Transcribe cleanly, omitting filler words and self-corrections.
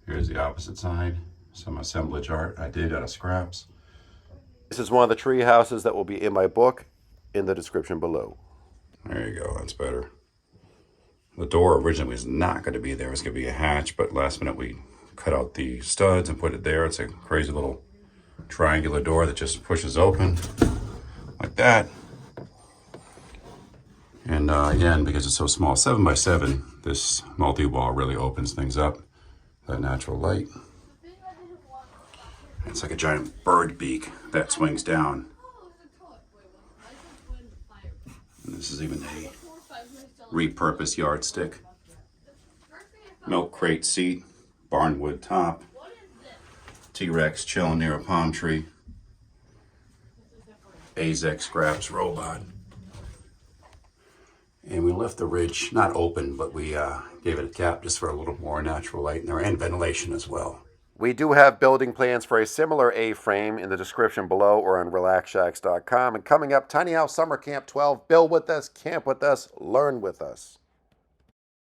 Here's the opposite side. Some assemblage art I did out of scraps. This is one of the tree houses that will be in my book in the description below. There you go, that's better. The door originally was not going to be there. It was going to be a hatch, but last minute we cut out the studs and put it there. It's a crazy little triangular door that just pushes open like that. And again, because it's so small, 7 by 7, this multi-wall really opens things up. That natural light. It's like a giant bird beak that swings down. And this is even a repurposed yardstick. Milk crate seat, barnwood top, T-Rex chilling near a palm tree, Azek scraps robot. And we left the ridge not open, but we gave it a cap just for a little more natural light in there and ventilation as well. We do have building plans for a similar A-frame in the description below or on relaxshacks.com. And coming up, Tiny House Summer Camp 12. Build with us, camp with us, learn with us.